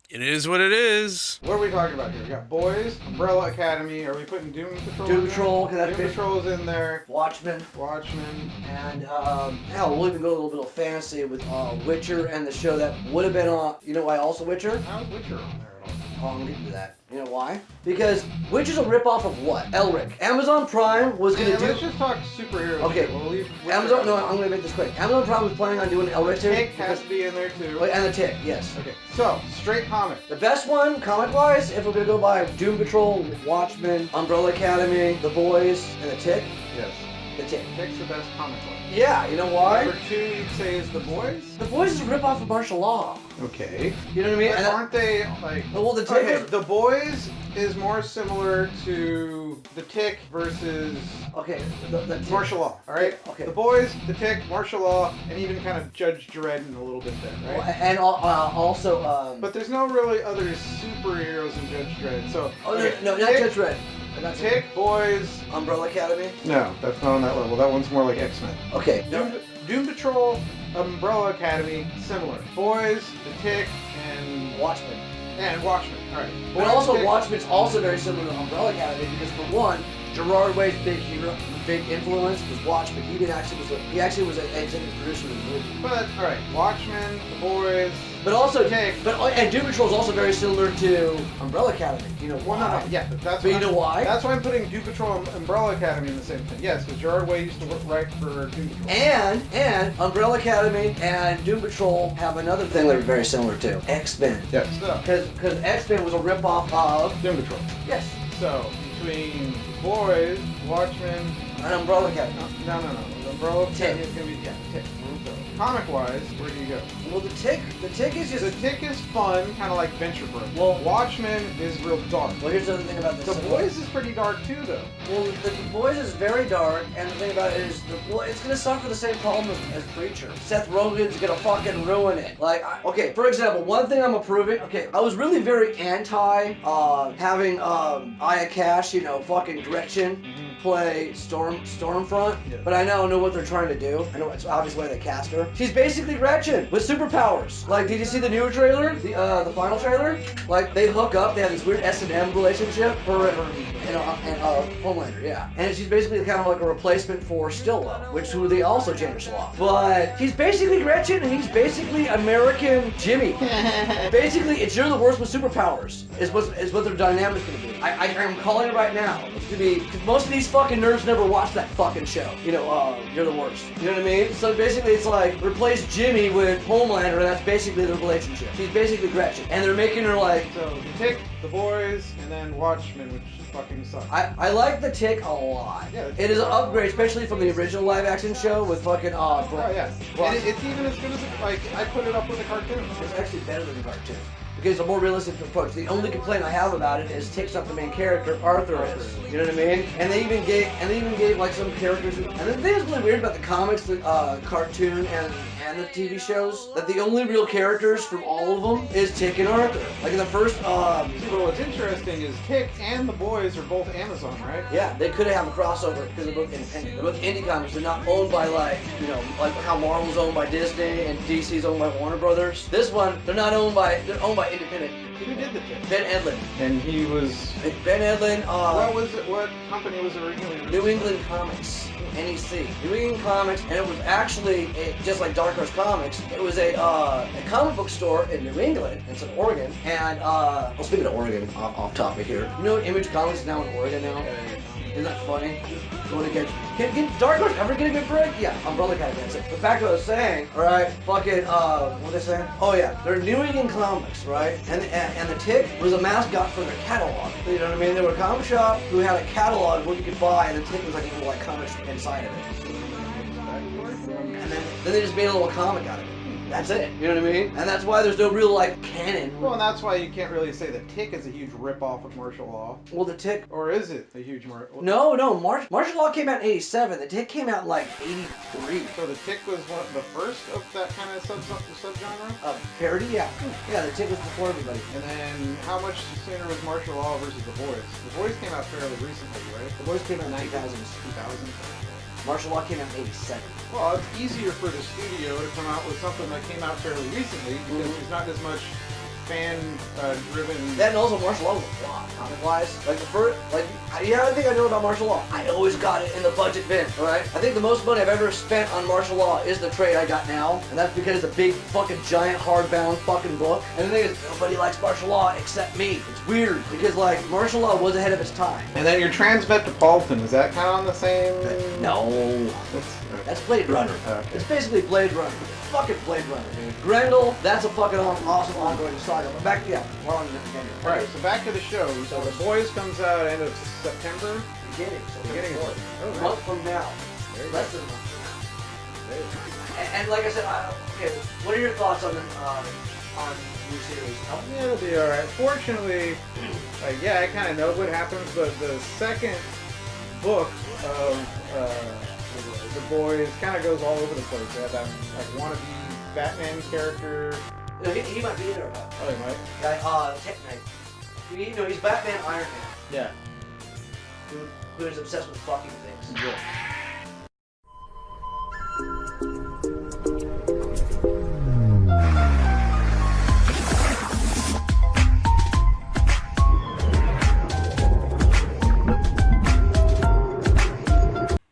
It is what it is. What are we talking about here? We got Boys, Umbrella Academy. Are we putting Doom Patrol? Doom Patrol, Doom Patrol's in there. Watchmen. Watchmen. And hell, we'll even go a little bit of fantasy with Witcher and the show that would have been on. You know why also Witcher? How's Witcher on there at all? Oh, I'm leaving to that. You know why? Because Witcher's a ripoff of what? Elric. Amazon Prime was gonna do. Let's just talk superheroes. Okay. We'll leave Amazon. No, I'm gonna make this quick. Amazon Prime was planning on doing Elric too. Tick has to be in there too. And the Tick, yes. Okay. So straight comic. The best one, comic-wise, if we're gonna go by Doom Patrol, Watchmen, Umbrella Academy, The Boys, and the Tick. Yes. The Tick. Tick's the best comic one. Yeah, you know why? Number 2, you'd say, is The Boys. The Boys is a ripoff of martial law. Okay. You know what I mean? But aren't they like? Well, the Tick. Okay, The Boys is more similar to The Tick versus Okay, the martial law. All right. Okay. The Boys, The Tick, martial law, and even kind of Judge Dredd in a little bit there, right? And also. But there's no really other superheroes in Judge Dredd. So. Oh okay, no, not Judge Dredd. Tick, Boys. Umbrella Academy. No, that's not on that level. That one's more like X-Men. Okay. Doom Patrol, Umbrella Academy, similar. Boys, The Tick, and Watchmen. Watchmen. All right. But also, Watchmen's also very similar to Umbrella Academy because, for one, Gerard Way's big influence was Watchmen. He actually was an executive producer of the movie. But all right, Watchmen, The Boys. But also, Tick. and Doom Patrol is also very similar to Umbrella Academy. You know why? Well, no, yeah, but that's. But you know why? That's why I'm putting Doom Patrol and Umbrella Academy in the same thing. Yes, because Gerard Way used to write for Doom Patrol. And Umbrella Academy and Doom Patrol have another thing they're very similar to. X-Men. Yes. So, Because X-Men was a ripoff of Doom Patrol. Yes. So between Boys, Watchmen, And Umbrella Academy. no. The Umbrella Tick. Academy is gonna be Tick. So, comic-wise, where do you go? Well, the Tick is just. The Tick is fun, kind of like Venture Bros. Well, Watchmen is real dark. Well, here's the other thing about this. The Boys is pretty dark too, though. Well, the Boys is very dark, and the thing about it is, it's gonna suffer the same problem as Preacher. Seth Rogen's gonna fucking ruin it. Like, okay, for example, one thing I'm approving. Okay, I was really very anti having Aya Cash, fucking Gretchen play Stormfront, Yeah. but I now know what they're trying to do. I know it's obvious why they cast her. She's basically Gretchen with superpowers. Like, did you see the newer trailer? The final trailer? Like, they hook up. They have this weird S&M relationship. Her and Homelander, yeah. And she's basically kind of like a replacement for Stillwell, who they also changed a lot. But he's basically Gretchen, and he's basically American Jimmy. Basically, it's You're the Worst with superpowers. Is what their dynamic's gonna be. I'm calling it right now. It's gonna be, because most of these fucking nerds never watched that fucking show. You're the worst. You know what I mean? So basically, it's like replace Jimmy with Homelander, and that's basically their relationship. She's basically Gretchen, and they're making her like. So The Tick, The Boys, and then Watchmen, which fucking sucks. I like the Tick a lot. Yeah, it is an upgrade, especially from the original live action show with fucking Oh yeah, and it's even as good as like I put it up with a cartoon. It's actually better than the cartoon. Because it's a more realistic approach. The only complaint I have about it is Tick's not the main character, Arthur is. You know what I mean? And they even gave like some characters. And the thing that's really weird about the comics, the cartoon, and the TV shows, that the only real characters from all of them is Tick and Arthur. Like in the first. But what's interesting is Tick and The Boys are both Amazon, right? Yeah, they could have a crossover because they're both independent. They're both indie comics. They're not owned by like how Marvel's owned by Disney and DC's owned by Warner Brothers. This one, they're owned by independent. Who did the Tick? Ben Edlund. And he was. Ben Edlund. What was it? What company was it originally? New England Comics. NEC. New England Comics, and it was actually just like Dark Horse Comics. It was a comic book store in New England, instead of Oregon. And speaking of Oregon, off topic here. You know, Image Comics is now in Oregon now. Isn't that funny? Going to get Dark Horse ever get a good break? Yeah, Umbrella Academy, that's it. But back to what I was saying, alright, fucking, what they saying? Oh yeah, they're New England Comics, right? And the Tick was a mascot for their catalog. You know what I mean? They were a comic shop who had a catalog where you could buy, and the Tick was like a little like comics inside of it. And then they just made a little comic out of it. That's it. You know what I mean? And that's why there's no real like canon. Well, and that's why you can't really say the Tick is a huge rip-off of martial law. Well, the Tick. Or is it a huge No. Martial Law came out in '87. The Tick came out in like '83. So the Tick was the first of that kind of subgenre? Parody, yeah. Yeah, the Tick was before everybody. And then how much sooner was martial law versus The Boys? The Boys came out fairly recently, right? The Boys came out in 2000. 2000. Martial Law came out in '87. Well, it's easier for the studio to come out with something that came out fairly recently because there's not as much fan-driven. That and also martial law was a lot, comic-wise. Like the first, like, you have anything I know about martial law? I always got it in the budget bin, alright? I think the most money I've ever spent on martial law is the trade I got now, and that's because it's a big fucking giant hardbound fucking book. And the thing is, nobody likes martial law except me. It's weird, because like, martial law was ahead of its time. And then your Transmetropolitan, is that kind of on the same? No. That's Blade Runner. Okay. It's basically Blade Runner. It's fucking Blade Runner, dude. Grendel, that's a fucking awesome ongoing saga. But back, yeah, we're on the beginning. Right, so back to the show. So The Boys comes out end of September. Beginning. So Beginning of a month from now. Less than a month from now. And like I said, okay, what are your thoughts on the new series? Yeah, it'll be alright. Fortunately, yeah, I kind of know what happens, but the second book of The Boys kind of goes all over the place. They have that wannabe Batman character. He might be in there, but. Oh, he might? He's Batman Iron Man. Yeah. Who is obsessed with fucking things. Yeah.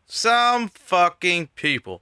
Some fucking people